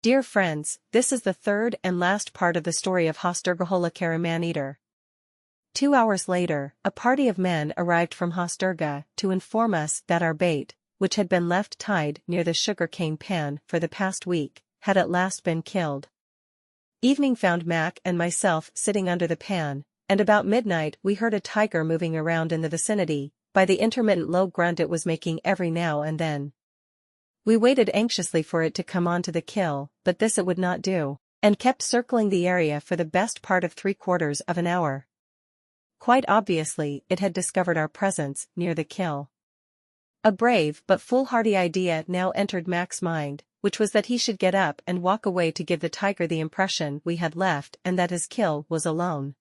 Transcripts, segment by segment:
Dear friends, this is the third and last part of the story of Hosdurga-Holalkere man-eater. 2 hours later, a party of men arrived from Hosdurga to inform us that our bait, which had been left tied near the sugar-cane pan for the past week, had at last been killed. Evening found Mac and myself sitting under the pan, and about midnight we heard a tiger moving around in the vicinity, by the intermittent low grunt it was making every now and then. We waited anxiously for it to come on to the kill, but this it would not do, and kept circling the area for the best part of 3/4 of an hour. Quite obviously, it had discovered our presence near the kill. A brave but foolhardy idea now entered Mac's mind, which was that he should get up and walk away to give the tiger the impression we had left and that his kill was alone.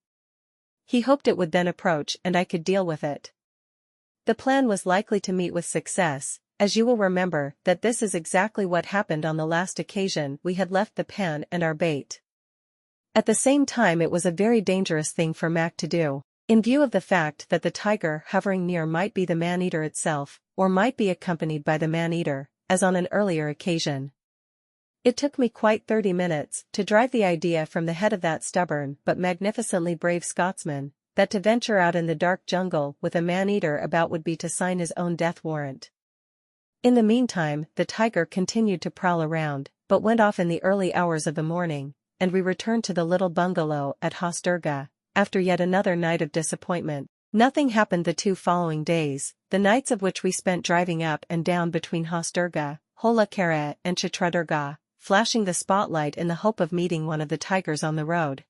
He hoped it would then approach and I could deal with it. The plan was likely to meet with success, as you will remember that this is exactly what happened on the last occasion we had left the pan and our bait. At the same time it was a very dangerous thing for Mac to do, in view of the fact that the tiger hovering near might be the man-eater itself, or might be accompanied by the man-eater, as on an earlier occasion. It took me quite 30 minutes to drive the idea from the head of that stubborn but magnificently brave Scotsman, that to venture out in the dark jungle with a man-eater about would be to sign his own death warrant. In the meantime, the tiger continued to prowl around, but went off in the early hours of the morning, and we returned to the little bungalow at Hosdurga, after yet another night of disappointment. Nothing happened the 2 following days, the nights of which we spent driving up and down between Hosdurga-Holalkere and Chitradurga, flashing the spotlight in the hope of meeting one of the tigers on the road.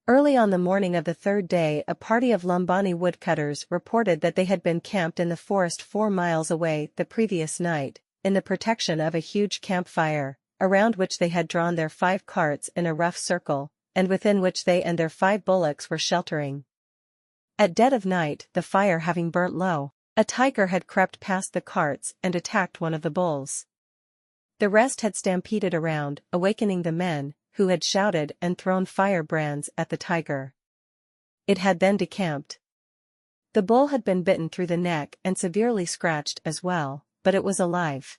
Early on the morning of the 3rd day a party of Lumbani woodcutters reported that they had been camped in the forest 4 miles away the previous night, in the protection of a huge campfire, around which they had drawn their 5 carts in a rough circle, and within which they and their 5 bullocks were sheltering. At dead of night, the fire having burnt low, a tiger had crept past the carts and attacked one of the bulls. The rest had stampeded around, awakening the men, who had shouted and thrown firebrands at the tiger. It had then decamped. The bull had been bitten through the neck and severely scratched as well, but it was alive.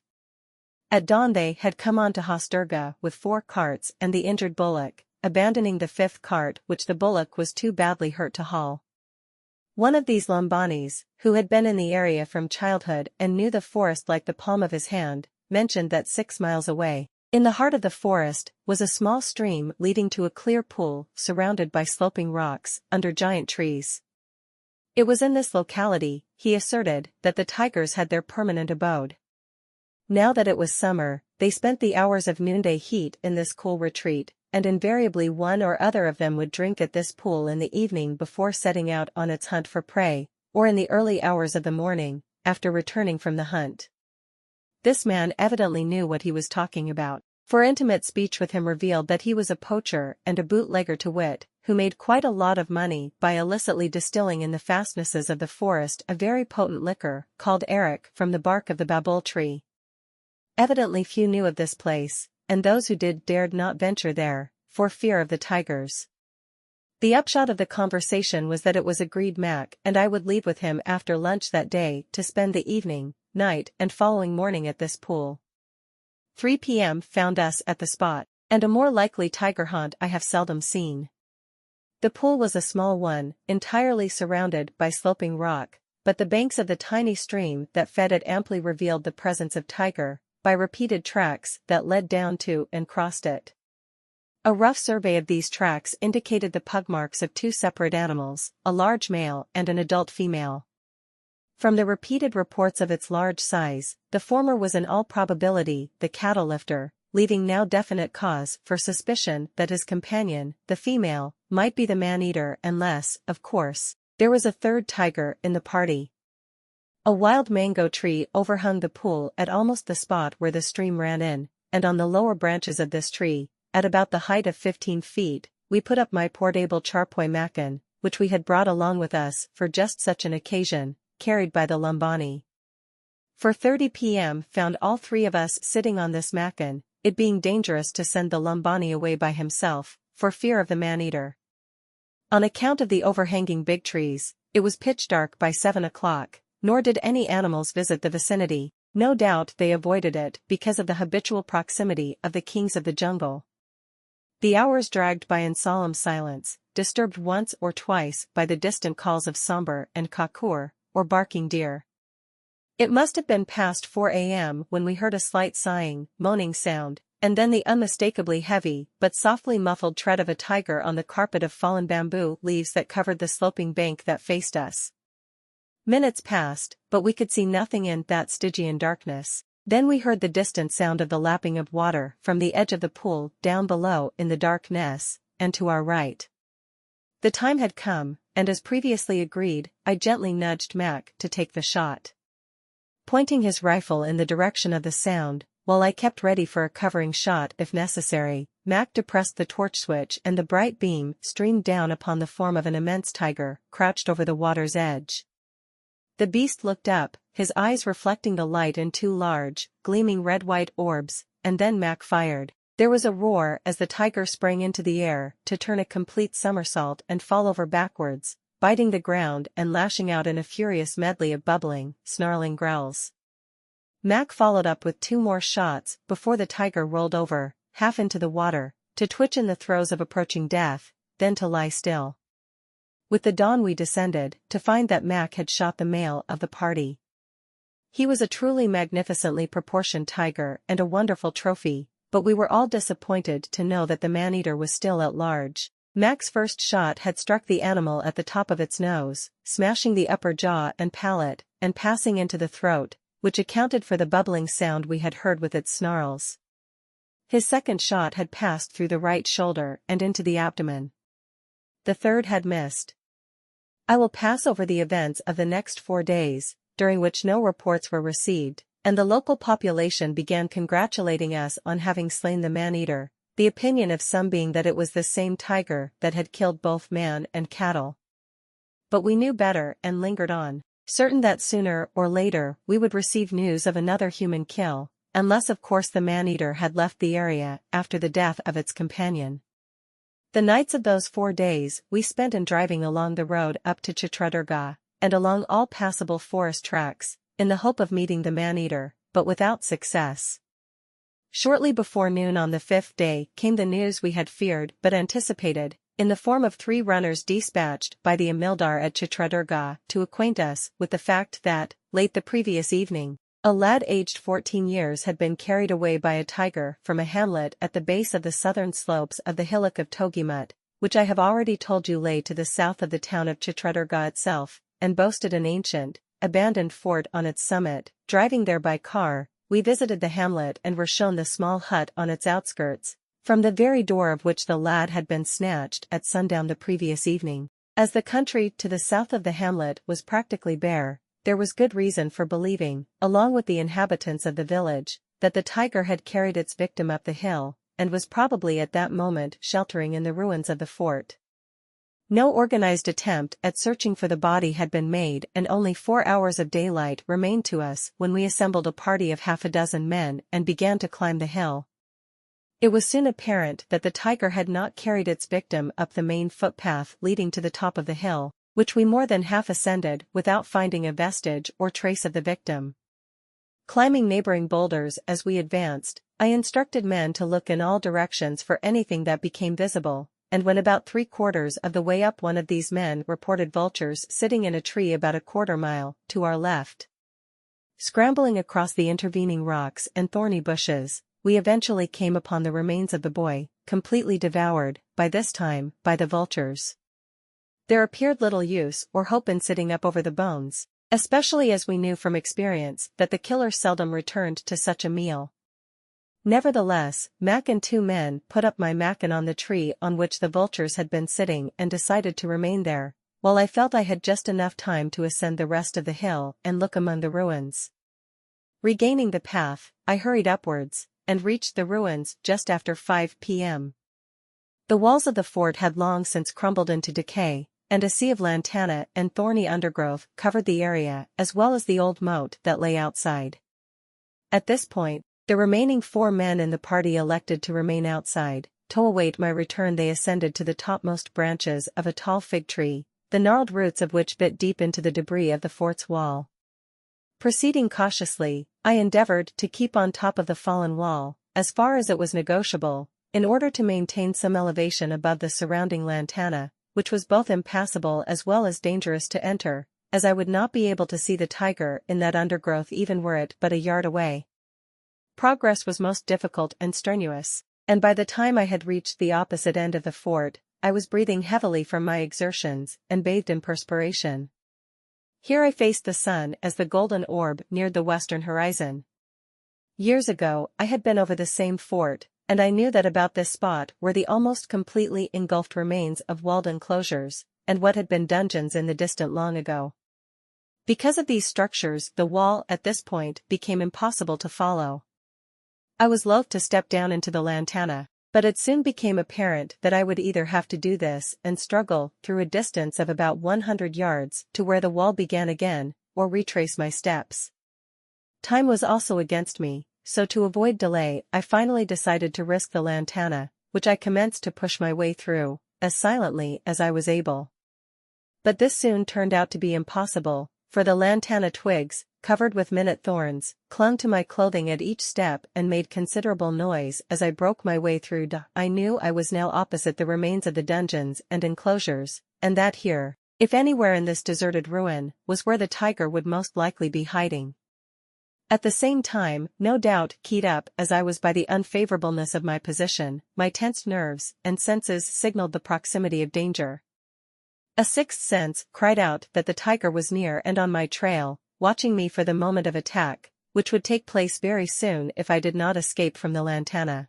At dawn they had come on to Hosdurga with 4 carts and the injured bullock, abandoning the 5th cart which the bullock was too badly hurt to haul. One of these Lumbanis, who had been in the area from childhood and knew the forest like the palm of his hand, mentioned that 6 miles away, in the heart of the forest, was a small stream leading to a clear pool surrounded by sloping rocks, under giant trees. It was in this locality, he asserted, that the tigers had their permanent abode. Now that it was summer, they spent the hours of noonday heat in this cool retreat, and invariably one or other of them would drink at this pool in the evening before setting out on its hunt for prey, or in the early hours of the morning, after returning from the hunt. This man evidently knew what he was talking about, for intimate speech with him revealed that he was a poacher and a bootlegger to wit, who made quite a lot of money by illicitly distilling in the fastnesses of the forest a very potent liquor, called arrack, from the bark of the babul tree. Evidently few knew of this place, and those who did dared not venture there, for fear of the tigers. The upshot of the conversation was that it was agreed Mac and I would leave with him after lunch that day to spend the evening, night and following morning at this pool. 3 p.m. found us at the spot, and a more likely tiger haunt I have seldom seen. The pool was a small one, entirely surrounded by sloping rock, but the banks of the tiny stream that fed it amply revealed the presence of tiger, by repeated tracks that led down to and crossed it. A rough survey of these tracks indicated the pug marks of 2 separate animals, a large male and an adult female. From the repeated reports of its large size, the former was in all probability the cattle lifter, leaving now definite cause for suspicion that his companion, the female, might be the man-eater unless, of course, there was a 3rd tiger in the party. A wild mango tree overhung the pool at almost the spot where the stream ran in, and on the lower branches of this tree, at about the height of 15 feet, we put up my portable charpoy macan, which we had brought along with us for just such an occasion, carried by the Lumbani. 4:30 p.m. found all 3 of us sitting on this macan, it being dangerous to send the Lumbani away by himself, for fear of the man-eater. On account of the overhanging big trees, it was pitch dark by 7 o'clock, nor did any animals visit the vicinity. No doubt they avoided it because of the habitual proximity of the kings of the jungle. The hours dragged by in solemn silence, disturbed once or twice by the distant calls of somber and kakur, or barking deer. It must have been past 4 a.m. when we heard a slight sighing, moaning sound, and then the unmistakably heavy but softly muffled tread of a tiger on the carpet of fallen bamboo leaves that covered the sloping bank that faced us. Minutes passed, but we could see nothing in that Stygian darkness. Then we heard the distant sound of the lapping of water from the edge of the pool down below in the darkness, and to our right. The time had come, and as previously agreed, I gently nudged Mac to take the shot. Pointing his rifle in the direction of the sound, while I kept ready for a covering shot if necessary, Mac depressed the torch switch and the bright beam streamed down upon the form of an immense tiger, crouched over the water's edge. The beast looked up, his eyes reflecting the light in two large, gleaming red-white orbs, and then Mac fired. There was a roar as the tiger sprang into the air, to turn a complete somersault and fall over backwards, biting the ground and lashing out in a furious medley of bubbling, snarling growls. Mac followed up with 2 more shots before the tiger rolled over, half into the water, to twitch in the throes of approaching death, then to lie still. With the dawn we descended, to find that Mac had shot the male of the party. He was a truly magnificently proportioned tiger and a wonderful trophy, but we were all disappointed to know that the man-eater was still at large. Mac's first shot had struck the animal at the top of its nose, smashing the upper jaw and palate, and passing into the throat, which accounted for the bubbling sound we had heard with its snarls. His second shot had passed through the right shoulder and into the abdomen. The third had missed. I will pass over the events of the next 4 days, during which no reports were received, and the local population began congratulating us on having slain the man-eater, the opinion of some being that it was the same tiger that had killed both man and cattle. But we knew better and lingered on, certain that sooner or later we would receive news of another human kill, unless of course the man-eater had left the area after the death of its companion. The nights of those 4 days we spent in driving along the road up to Chitradurga, and along all passable forest tracks, in the hope of meeting the man-eater, but without success. Shortly before noon on the 5th day came the news we had feared but anticipated, in the form of 3 runners dispatched by the Amildar at Chitradurga to acquaint us with the fact that, late the previous evening, a lad aged 14 years had been carried away by a tiger from a hamlet at the base of the southern slopes of the hillock of Togimut, which I have already told you lay to the south of the town of Chitradurga itself, and boasted an ancient, abandoned fort on its summit. Driving there by car, we visited the hamlet and were shown the small hut on its outskirts, from the very door of which the lad had been snatched at sundown the previous evening. As the country to the south of the hamlet was practically bare, there was good reason for believing, along with the inhabitants of the village, that the tiger had carried its victim up the hill, and was probably at that moment sheltering in the ruins of the fort. No organized attempt at searching for the body had been made, and only 4 hours of daylight remained to us when we assembled a party of half a dozen men and began to climb the hill. It was soon apparent that the tiger had not carried its victim up the main footpath leading to the top of the hill, which we more than half ascended without finding a vestige or trace of the victim. Climbing neighboring boulders as we advanced, I instructed men to look in all directions for anything that became visible, and when about 3/4 of the way up one of these men reported vultures sitting in a tree about a 1/4 mile to our left. Scrambling across the intervening rocks and thorny bushes, we eventually came upon the remains of the boy, completely devoured, by this time, by the vultures. There appeared little use or hope in sitting up over the bones, especially as we knew from experience that the killer seldom returned to such a meal. Nevertheless, Mac and 2 men put up my mackin on the tree on which the vultures had been sitting and decided to remain there, while I felt I had just enough time to ascend the rest of the hill and look among the ruins. Regaining the path, I hurried upwards, and reached the ruins just after 5 p.m. The walls of the fort had long since crumbled into decay, and a sea of lantana and thorny undergrowth covered the area as well as the old moat that lay outside. At this point, the remaining 4 men in the party elected to remain outside. To await my return they ascended to the topmost branches of a tall fig tree, the gnarled roots of which bit deep into the debris of the fort's wall. Proceeding cautiously, I endeavored to keep on top of the fallen wall, as far as it was negotiable, in order to maintain some elevation above the surrounding lantana, which was both impassable as well as dangerous to enter, as I would not be able to see the tiger in that undergrowth even were it but a yard away. Progress was most difficult and strenuous, and by the time I had reached the opposite end of the fort, I was breathing heavily from my exertions and bathed in perspiration. Here I faced the sun as the golden orb neared the western horizon. Years ago, I had been over the same fort, and I knew that about this spot were the almost completely engulfed remains of walled enclosures, and what had been dungeons in the distant long ago. Because of these structures, the wall at this point became impossible to follow. I was loath to step down into the lantana, but it soon became apparent that I would either have to do this and struggle through a distance of about 100 yards to where the wall began again, or retrace my steps. Time was also against me, so to avoid delay I finally decided to risk the lantana, which I commenced to push my way through, as silently as I was able. But this soon turned out to be impossible, for the lantana twigs, covered with minute thorns, clung to my clothing at each step and made considerable noise as I broke my way through. I knew I was now opposite the remains of the dungeons and enclosures, and that here, if anywhere in this deserted ruin, was where the tiger would most likely be hiding. At the same time, no doubt keyed up as I was by the unfavorableness of my position, my tensed nerves and senses signaled the proximity of danger. A sixth sense cried out that the tiger was near and on my trail, watching me for the moment of attack, which would take place very soon if I did not escape from the lantana.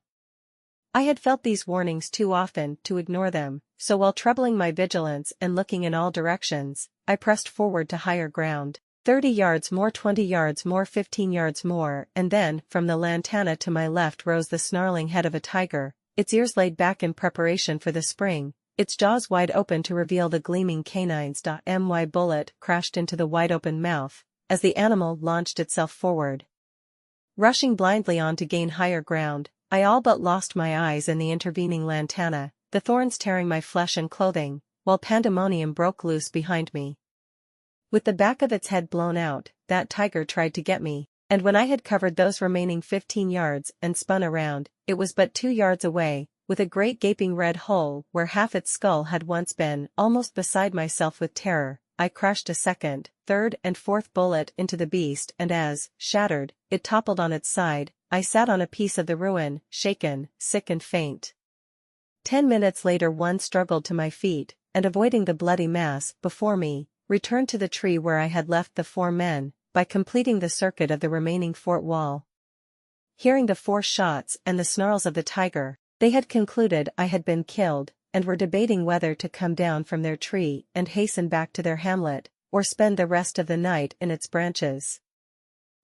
I had felt these warnings too often to ignore them, so while trebling my vigilance and looking in all directions, I pressed forward to higher ground. 30 yards more, 20 yards more, 15 yards more, and then, from the lantana to my left rose the snarling head of a tiger, its ears laid back in preparation for the spring, its jaws wide open to reveal the gleaming canines. My bullet crashed into the wide-open mouth, as the animal launched itself forward. Rushing blindly on to gain higher ground, I all but lost my eyes in the intervening lantana, the thorns tearing my flesh and clothing, while pandemonium broke loose behind me. With the back of its head blown out, that tiger tried to get me, and when I had covered those remaining 15 yards and spun around, it was but 2 yards away, with a great gaping red hole where half its skull had once been. Almost beside myself with terror, I crashed a second, third and fourth bullet into the beast, and as, shattered, it toppled on its side, I sat on a piece of the ruin, shaken, sick and faint. 10 minutes later one struggled to my feet, and avoiding the bloody mass before me, returned to the tree where I had left the 4 men, by completing the circuit of the remaining fort wall. Hearing the 4 shots and the snarls of the tiger, they had concluded I had been killed, and were debating whether to come down from their tree and hasten back to their hamlet, or spend the rest of the night in its branches.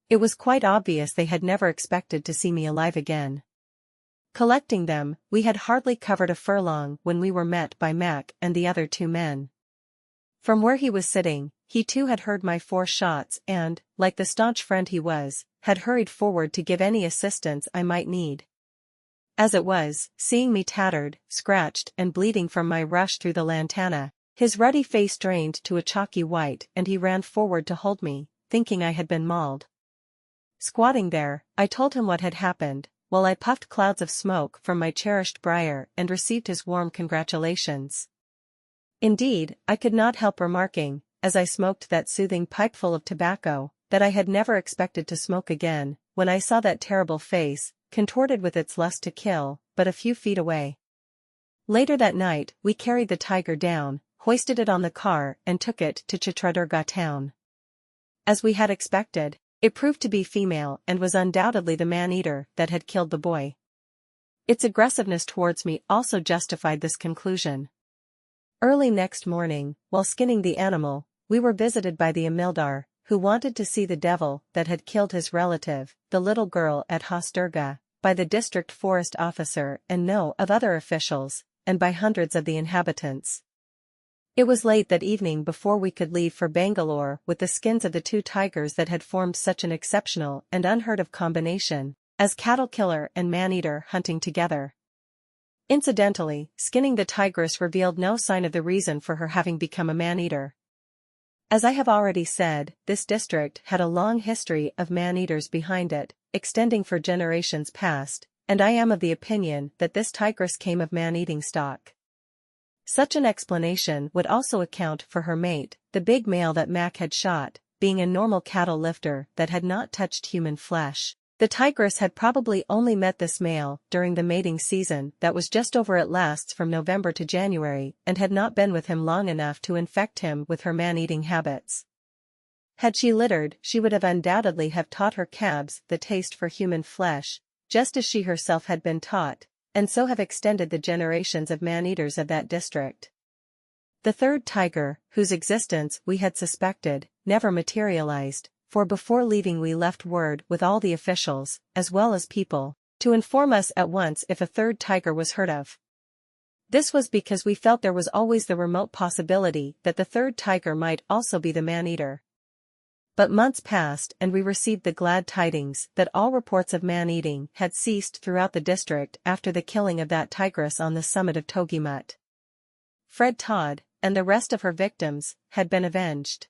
It was quite obvious they had never expected to see me alive again. Collecting them, we had hardly covered a furlong when we were met by Mac and the other 2 men. From where he was sitting, he too had heard my 4 shots and, like the staunch friend he was, had hurried forward to give any assistance I might need. As it was, seeing me tattered, scratched and bleeding from my rush through the lantana, his ruddy face drained to a chalky white and he ran forward to hold me, thinking I had been mauled. Squatting there, I told him what had happened, while I puffed clouds of smoke from my cherished briar and received his warm congratulations. Indeed, I could not help remarking, as I smoked that soothing pipeful of tobacco, that I had never expected to smoke again, when I saw that terrible face, contorted with its lust to kill, but a few feet away. Later that night, we carried the tiger down, hoisted it on the car and took it to Chitradurga town. As we had expected, it proved to be female and was undoubtedly the man-eater that had killed the boy. Its aggressiveness towards me also justified this conclusion. Early next morning, while skinning the animal, we were visited by the Amildar, who wanted to see the devil that had killed his relative, the little girl at Hosdurga, by the district forest officer and of other officials, and by hundreds of the inhabitants. It was late that evening before we could leave for Bangalore with the skins of the 2 tigers that had formed such an exceptional and unheard-of combination, as cattle killer and man-eater hunting together. Incidentally, skinning the tigress revealed no sign of the reason for her having become a man-eater. As I have already said, this district had a long history of man-eaters behind it, extending for generations past, and I am of the opinion that this tigress came of man-eating stock. Such an explanation would also account for her mate, the big male that Mac had shot, being a normal cattle lifter that had not touched human flesh. The tigress had probably only met this male during the mating season that was just over. It lasts from November to January and had not been with him long enough to infect him with her man-eating habits. Had she littered, she would have undoubtedly have taught her calves the taste for human flesh, just as she herself had been taught, and so have extended the generations of man-eaters of that district. The third tiger, whose existence we had suspected, never materialized, for before leaving we left word with all the officials, as well as people, to inform us at once if a third tiger was heard of. This was because we felt there was always the remote possibility that the third tiger might also be the man-eater. But months passed and we received the glad tidings that all reports of man-eating had ceased throughout the district after the killing of that tigress on the summit of Togimut. Fred Todd, and the rest of her victims, had been avenged.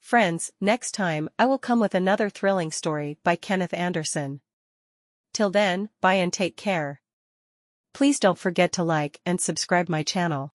Friends, next time I will come with another thrilling story by Kenneth Anderson. Till then, bye and take care. Please don't forget to like and subscribe my channel.